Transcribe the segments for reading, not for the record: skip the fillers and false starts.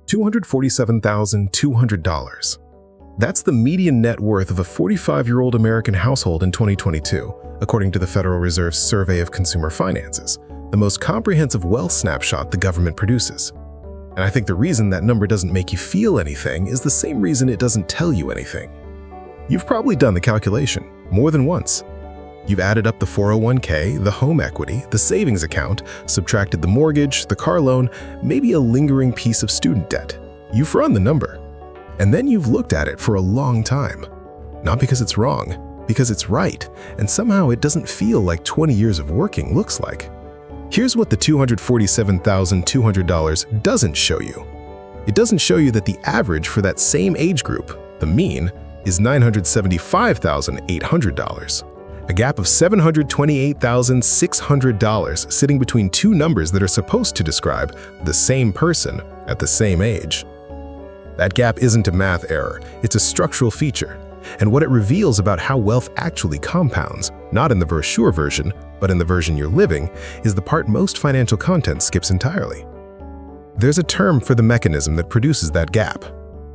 $247,200. That's the median net worth of a 45-year-old American household in 2022, according to the Federal Reserve's Survey of Consumer Finances, the most comprehensive wealth snapshot the government produces. And I think the reason that number doesn't make you feel anything is the same reason it doesn't tell you anything. You've probably done the calculation more than once. You've added up the 401k, the home equity, the savings account, subtracted the mortgage, the car loan, maybe a lingering piece of student debt. You've run the number. And then you've looked at it for a long time. Not because it's wrong, because it's right, and somehow it doesn't feel like 20 years of working looks like. Here's what the $247,200 doesn't show you. It doesn't show you that the average for that same age group, the mean, is $975,800. A gap of $728,600 sitting between two numbers that are supposed to describe the same person at the same age. That gap isn't a math error, it's a structural feature, and what it reveals about how wealth actually compounds, not in the brochure version, but in the version you're living, is the part most financial content skips entirely. There's a term for the mechanism that produces that gap.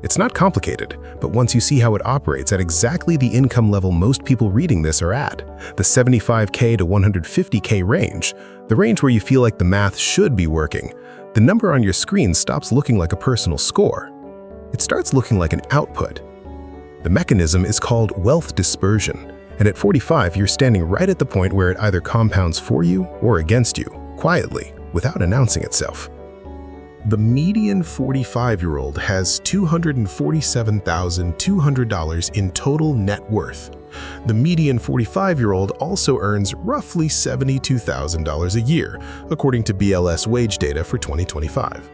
It's not complicated, but once you see how it operates at exactly the income level most people reading this are at, the 75K to 150K range, the range where you feel like the math should be working, the number on your screen stops looking like a personal score. It starts looking like an output. The mechanism is called wealth dispersion, and at 45, you're standing right at the point where it either compounds for you or against you, quietly, without announcing itself. The median 45-year-old has $247,200 in total net worth. The median 45-year-old also earns roughly $72,000 a year, according to BLS wage data for 2025.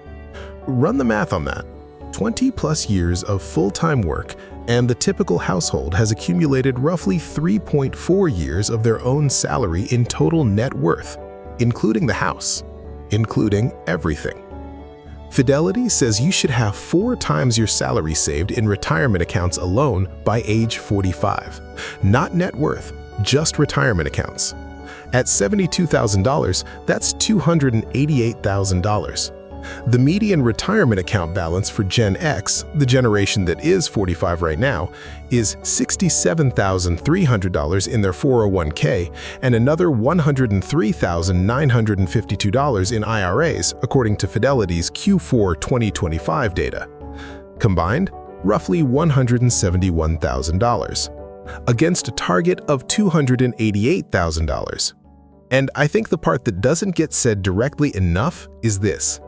Run the math on that. 20-plus years of full-time work, and the typical household has accumulated roughly 3.4 years of their own salary in total net worth, including the house, including everything. Fidelity says you should have 4 times your salary saved in retirement accounts alone by age 45. Not net worth, just retirement accounts. At $72,000, that's $288,000. The median retirement account balance for Gen X, the generation that is 45 right now, is $67,300 in their 401k and another $103,952 in IRAs, according to Fidelity's Q4 2025 data. Combined, roughly $171,000, against a target of $288,000. And I think the part that doesn't get said directly enough is this.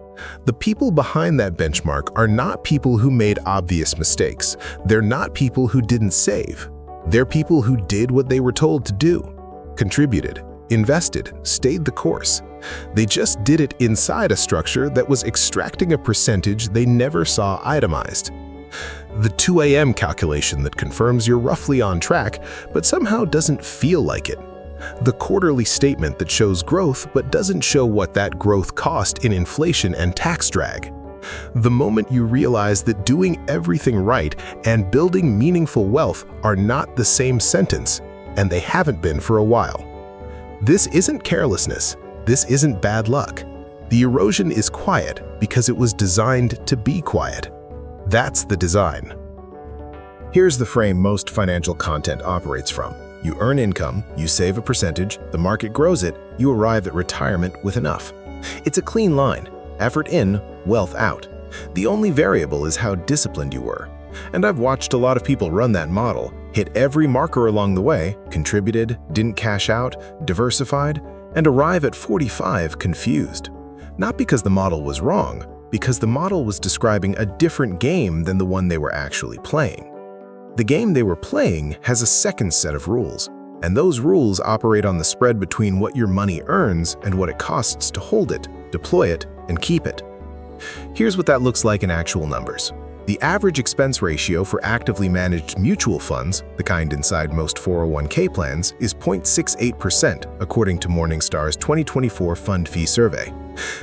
The people behind that benchmark are not people who made obvious mistakes. They're not people who didn't save. They're people who did what they were told to do, contributed, invested, stayed the course. They just did it inside a structure that was extracting a percentage they never saw itemized. The 2 a.m. calculation that confirms you're roughly on track, but somehow doesn't feel like it. The quarterly statement that shows growth but doesn't show what that growth cost in inflation and tax drag. The moment you realize that doing everything right and building meaningful wealth are not the same sentence, and they haven't been for a while. This isn't carelessness. This isn't bad luck. The erosion is quiet because it was designed to be quiet. That's the design. Here's the frame most financial content operates from. You earn income, you save a percentage, the market grows it, you arrive at retirement with enough. It's a clean line. Effort in, wealth out. The only variable is how disciplined you were. And I've watched a lot of people run that model, hit every marker along the way, contributed, didn't cash out, diversified, and arrive at 45 confused. Not because the model was wrong, because the model was describing a different game than the one they were actually playing. The game they were playing has a second set of rules, and those rules operate on the spread between what your money earns and what it costs to hold it, deploy it, and keep it. Here's what that looks like in actual numbers. The average expense ratio for actively managed mutual funds, the kind inside most 401k plans, is 0.68%, according to Morningstar's 2024 Fund Fee Survey.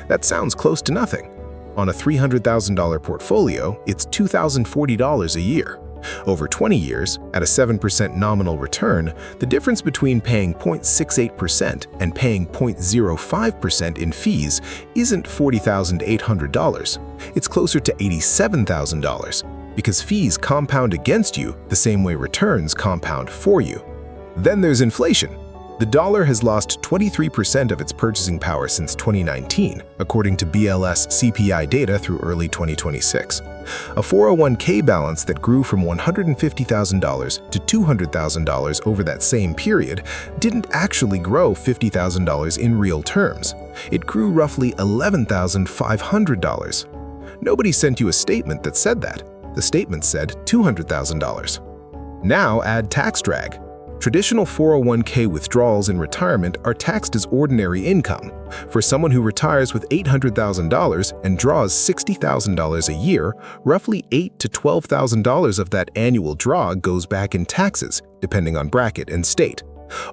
That sounds close to nothing. On a $300,000 portfolio, it's $2,040 a year. Over 20 years, at a 7% nominal return, the difference between paying 0.68% and paying 0.05% in fees isn't $40,800. It's closer to $87,000, because fees compound against you the same way returns compound for you. Then there's inflation. The dollar has lost 23% of its purchasing power since 2019, according to BLS CPI data through early 2026. A 401k balance that grew from $150,000 to $200,000 over that same period didn't actually grow $50,000 in real terms. It grew roughly $11,500. Nobody sent you a statement that said that. The statement said $200,000. Now add tax drag. Traditional 401k withdrawals in retirement are taxed as ordinary income. For someone who retires with $800,000 and draws $60,000 a year, roughly $8,000 to $12,000 of that annual draw goes back in taxes, depending on bracket and state.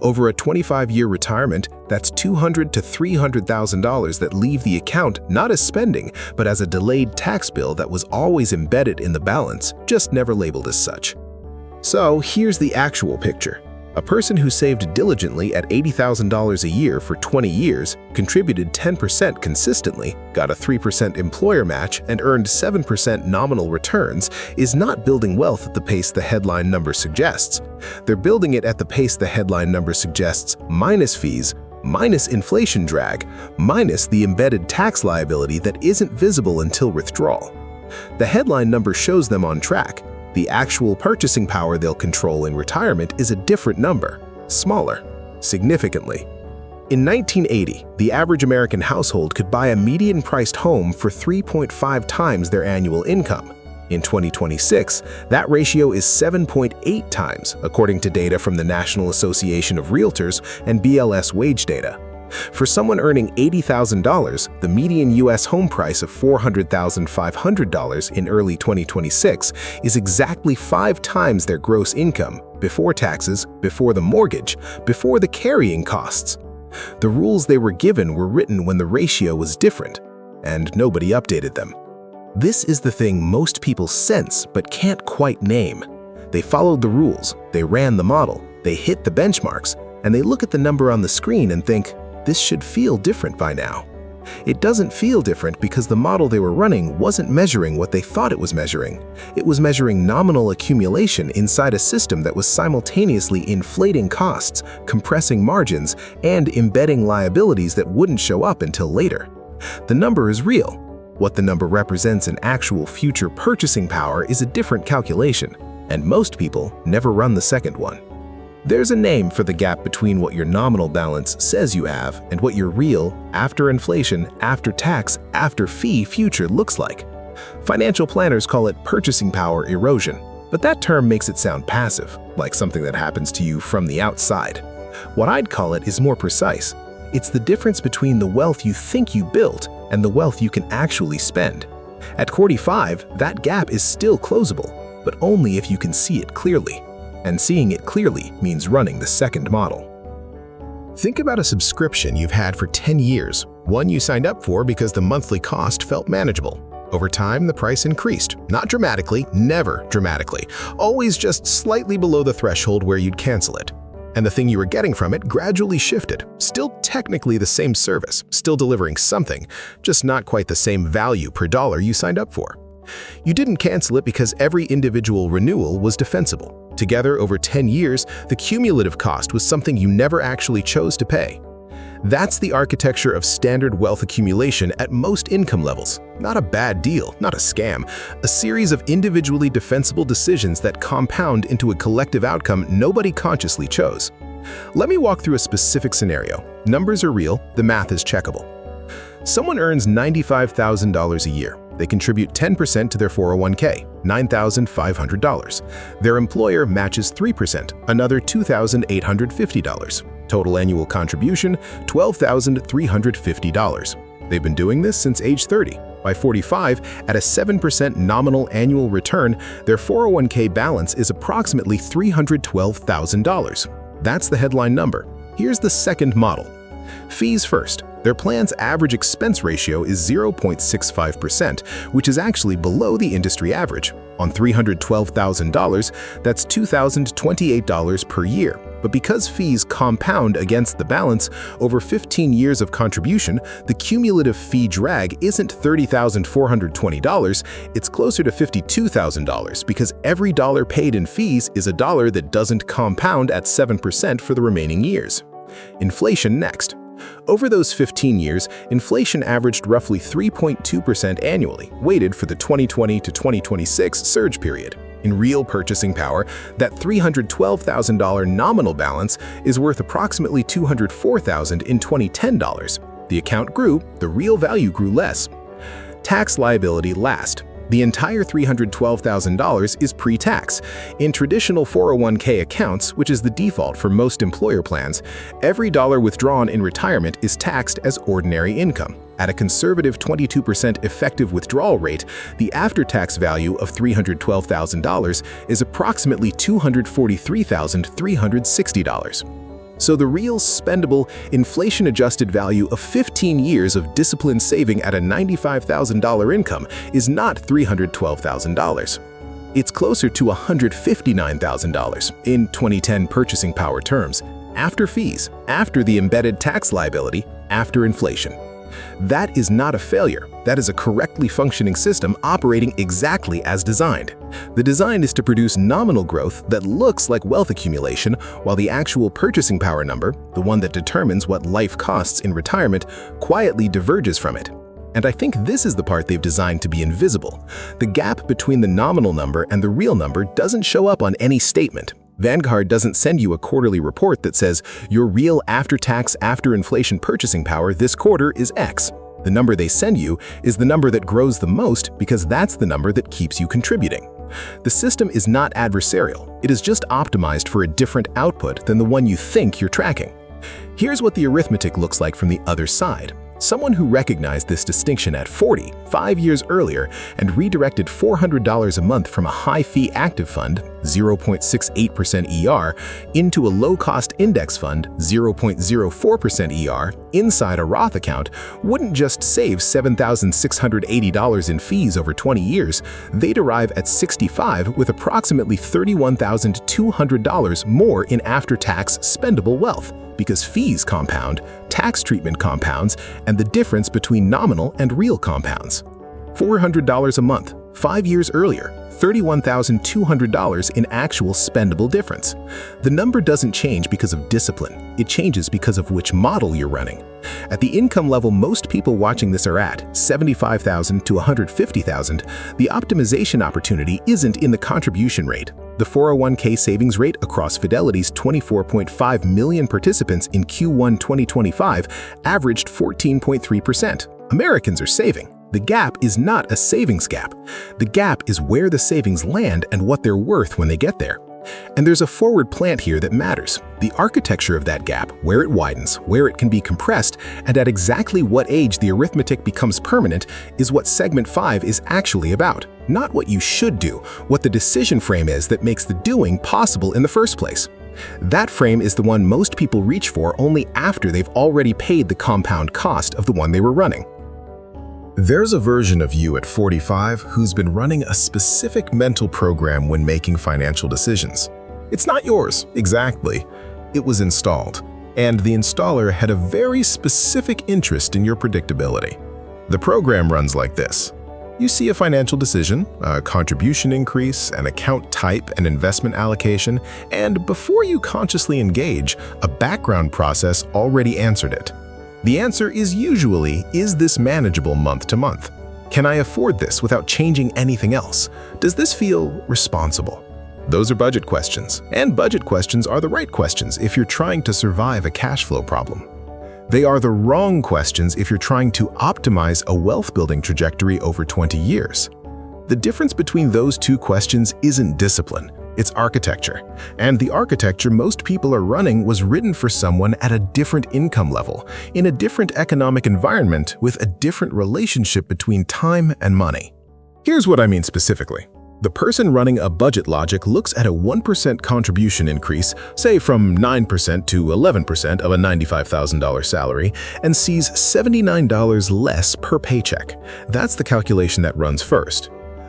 Over a 25-year retirement, that's $200,000 to $300,000 that leave the account not as spending, but as a delayed tax bill that was always embedded in the balance, just never labeled as such. So here's the actual picture. A person who saved diligently at $80,000 a year for 20 years, contributed 10% consistently, got a 3% employer match, and earned 7% nominal returns is not building wealth at the pace the headline number suggests. They're building it at the pace the headline number suggests, minus fees, minus inflation drag, minus the embedded tax liability that isn't visible until withdrawal. The headline number shows them on track. The actual purchasing power they'll control in retirement is a different number, smaller, significantly. In 1980, the average American household could buy a median-priced home for 3.5 times their annual income. In 2026, that ratio is 7.8 times, according to data from the National Association of Realtors and BLS wage data. For someone earning $80,000, the median U.S. home price of $400,500 in early 2026 is exactly 5 times their gross income, before taxes, before the mortgage, before the carrying costs. The rules they were given were written when the ratio was different, and nobody updated them. This is the thing most people sense but can't quite name. They followed the rules, they ran the model, they hit the benchmarks, and they look at the number on the screen and think, this should feel different by now. It doesn't feel different because the model they were running wasn't measuring what they thought it was measuring. It was measuring nominal accumulation inside a system that was simultaneously inflating costs, compressing margins, and embedding liabilities that wouldn't show up until later. The number is real. What the number represents in actual future purchasing power is a different calculation, and most people never run the second one. There's a name for the gap between what your nominal balance says you have and what your real, after inflation, after tax, after fee future looks like. Financial planners call it purchasing power erosion, but that term makes it sound passive, like something that happens to you from the outside. What I'd call it is more precise. It's the difference between the wealth you think you built and the wealth you can actually spend. At 45, that gap is still closable, but only if you can see it clearly. And seeing it clearly means running the second model. Think about a subscription you've had for 10 years, one you signed up for because the monthly cost felt manageable. Over time, the price increased, not dramatically, never dramatically, always just slightly below the threshold where you'd cancel it. And the thing you were getting from it gradually shifted, still technically the same service, still delivering something, just not quite the same value per dollar you signed up for. You didn't cancel it because every individual renewal was defensible. Together, over 10 years, the cumulative cost was something you never actually chose to pay. That's the architecture of standard wealth accumulation at most income levels. Not a bad deal, not a scam. A series of individually defensible decisions that compound into a collective outcome nobody consciously chose. Let me walk through a specific scenario. Numbers are real, the math is checkable. Someone earns $95,000 a year. They contribute 10% to their 401k, $9,500. Their employer matches 3%, another $2,850. Total annual contribution, $12,350. They've been doing this since age 30. By 45, at a 7% nominal annual return, their 401k balance is approximately $312,000. That's the headline number. Here's the second model. Fees first. Their plan's average expense ratio is 0.65%, which is actually below the industry average. On $312,000, that's $2,028 per year. But because fees compound against the balance, over 15 years of contribution, the cumulative fee drag isn't $30,420, it's closer to $52,000 because every dollar paid in fees is a dollar that doesn't compound at 7% for the remaining years. Inflation next. Over those 15 years, inflation averaged roughly 3.2% annually, weighted for the 2020 to 2026 surge period. In real purchasing power, that $312,000 nominal balance is worth approximately $204,000 in 2010 dollars. The account grew, the real value grew less. Tax liability last. The entire $312,000 is pre-tax. In traditional 401k accounts, which is the default for most employer plans, every dollar withdrawn in retirement is taxed as ordinary income. At a conservative 22% effective withdrawal rate, the after-tax value of $312,000 is approximately $243,360. So the real spendable, inflation-adjusted value of 15 years of disciplined saving at a $95,000 income is not $312,000. It's closer to $159,000 in 2010 purchasing power terms, after fees, after the embedded tax liability, after inflation. That is not a failure. That is a correctly functioning system operating exactly as designed. The design is to produce nominal growth that looks like wealth accumulation, while the actual purchasing power number, the one that determines what life costs in retirement, quietly diverges from it. And I think this is the part they've designed to be invisible. The gap between the nominal number and the real number doesn't show up on any statement. Vanguard doesn't send you a quarterly report that says your real after-tax, after-inflation purchasing power this quarter is X. The number they send you is the number that grows the most because that's the number that keeps you contributing. The system is not adversarial. It is just optimized for a different output than the one you think you're tracking. Here's what the arithmetic looks like from the other side. Someone who recognized this distinction at 40, 5 years earlier, and redirected $400 a month from a high-fee active fund, 0.68% ER, into a low-cost index fund, 0.04% ER, inside a Roth account, wouldn't just save $7,680 in fees over 20 years, they'd arrive at 65 with approximately $31,200 more in after-tax spendable wealth. Because fees compound, tax treatment compounds, and the difference between nominal and real compounds. $400 a month, 5 years earlier, $31,200 in actual spendable difference. The number doesn't change because of discipline. It changes because of which model you're running. At the income level most people watching this are at, $75,000 to $150,000, the optimization opportunity isn't in the contribution rate. The 401k savings rate across Fidelity's 24.5 million participants in Q1 2025 averaged 14.3%. Americans are saving. The gap is not a savings gap. The gap is where the savings land and what they're worth when they get there. And there's a forward plant here that matters. The architecture of that gap, where it widens, where it can be compressed, and at exactly what age the arithmetic becomes permanent is what Segment 5 is actually about. Not what you should do, what the decision frame is that makes the doing possible in the first place. That frame is the one most people reach for only after they've already paid the compound cost of the one they were running. There's a version of you at 45 who's been running a specific mental program when making financial decisions. It's not yours, exactly. It was installed, and the installer had a very specific interest in your predictability. The program runs like this. You see a financial decision, a contribution increase, an account type, an investment allocation, and before you consciously engage, a background process already answered it. The answer is usually, is this manageable month to month? Can I afford this without changing anything else? Does this feel responsible? Those are budget questions, and budget questions are the right questions if you're trying to survive a cash flow problem. They are the wrong questions if you're trying to optimize a wealth-building trajectory over 20 years. The difference between those two questions isn't discipline, it's architecture. And the architecture most people are running was written for someone at a different income level, in a different economic environment with a different relationship between time and money. Here's what I mean specifically. The person running a budget logic looks at a 1% contribution increase, say from 9% to 11% of a $95,000 salary, and sees $79 less per paycheck. That's the calculation that runs first.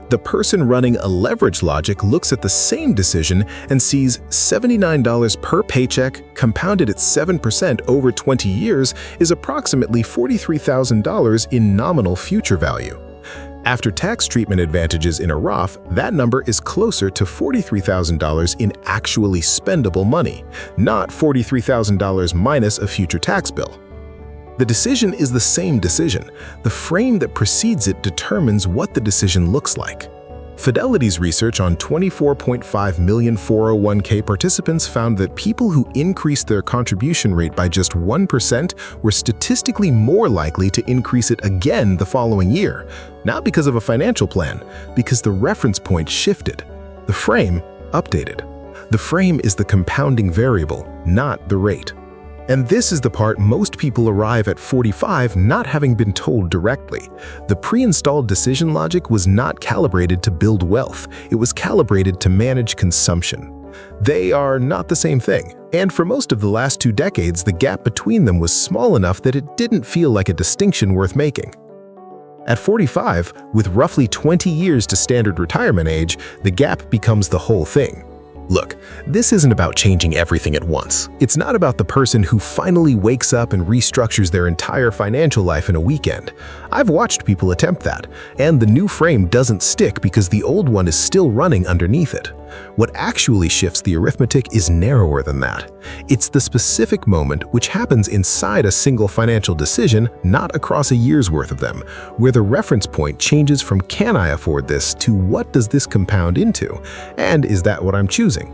The person running a leverage logic looks at the same decision and sees $79 per paycheck compounded at 7% over 20 years is approximately $43,000 in nominal future value. After tax treatment advantages in a Roth, that number is closer to $43,000 in actually spendable money, not $43,000 minus a future tax bill. The decision is the same decision. The frame that precedes it determines what the decision looks like. Fidelity's research on 24.5 million 401k participants found that people who increased their contribution rate by just 1% were statistically more likely to increase it again the following year, not because of a financial plan, because the reference point shifted. The frame updated. The frame is the compounding variable, not the rate. And this is the part most people arrive at 45 not having been told directly. The pre-installed decision logic was not calibrated to build wealth. It was calibrated to manage consumption. They are not the same thing, and for most of the last 2 decades, the gap between them was small enough that it didn't feel like a distinction worth making. At 45, with roughly 20 years to standard retirement age, the gap becomes the whole thing. Look, this isn't about changing everything at once. It's not about the person who finally wakes up and restructures their entire financial life in a weekend. I've watched people attempt that, and the new frame doesn't stick because the old one is still running underneath it. What actually shifts the arithmetic is narrower than that. It's the specific moment which happens inside a single financial decision, not across a year's worth of them, where the reference point changes from "can I afford this" to "what does this compound into?" and "is that what I'm choosing?"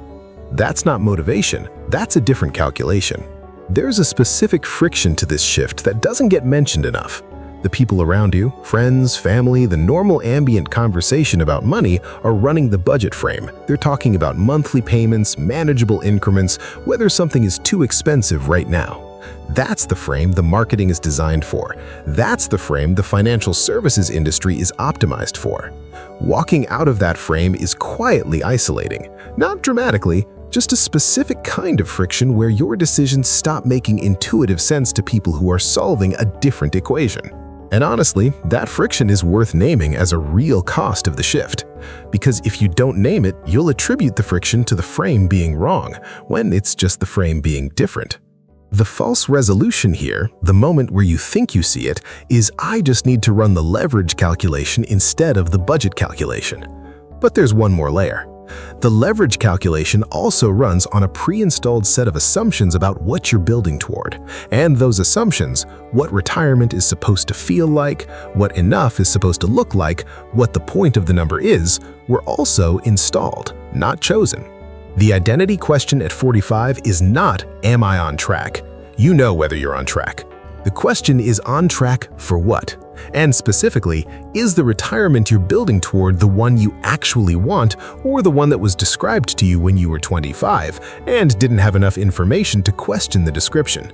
That's not motivation, that's a different calculation. There's a specific friction to this shift that doesn't get mentioned enough. The people around you, friends, family, the normal ambient conversation about money are running the budget frame. They're talking about monthly payments, manageable increments, whether something is too expensive right now. That's the frame the marketing is designed for. That's the frame the financial services industry is optimized for. Walking out of that frame is quietly isolating, not dramatically, just a specific kind of friction where your decisions stop making intuitive sense to people who are solving a different equation. And honestly, that friction is worth naming as a real cost of the shift. Because if you don't name it, you'll attribute the friction to the frame being wrong, when it's just the frame being different. The false resolution here, the moment where you think you see it, is "I just need to run the leverage calculation instead of the budget calculation." But there's one more layer. The leverage calculation also runs on a pre-installed set of assumptions about what you're building toward. And those assumptions, what retirement is supposed to feel like, what enough is supposed to look like, what the point of the number is, were also installed, not chosen. The identity question at 45 is not, "Am I on track?" You know whether you're on track. The question is, on track for what? And specifically, is the retirement you're building toward the one you actually want, or the one that was described to you when you were 25 and didn't have enough information to question the description?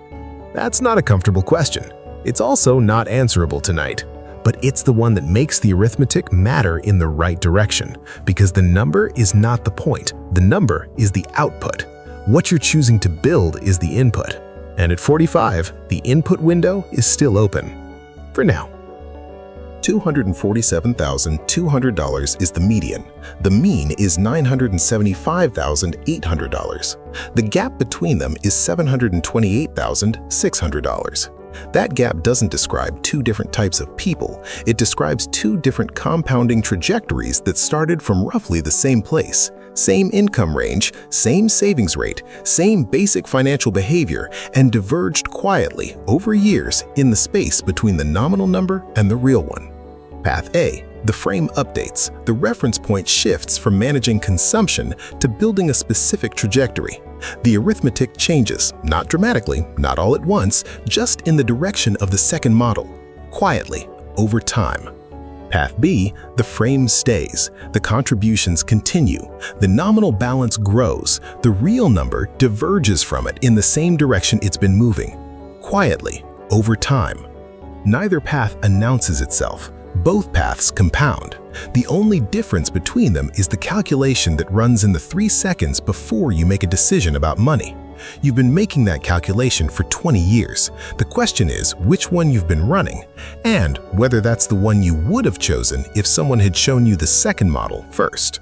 That's not a comfortable question. It's also not answerable tonight. But it's the one that makes the arithmetic matter in the right direction, because the number is not the point. The number is the output. What you're choosing to build is the input. And at 45, the input window is still open. For now. $247,200 is the median. The mean is $975,800. The gap between them is $728,600. That gap doesn't describe 2 different types of people. It describes 2 different compounding trajectories that started from roughly the same place. Same income range, same savings rate, same basic financial behavior, and diverged quietly over years in the space between the nominal number and the real one. Path A, the frame updates. The reference point shifts from managing consumption to building a specific trajectory. The arithmetic changes, not dramatically, not all at once, just in the direction of the second model, quietly, over time. Path B, the frame stays. The contributions continue. The nominal balance grows. The real number diverges from it in the same direction it's been moving, quietly, over time. Neither path announces itself. Both paths compound. The only difference between them is the calculation that runs in the 3 seconds before you make a decision about money. You've been making that calculation for 20 years. The question is which one you've been running, and whether that's the one you would have chosen if someone had shown you the second model first.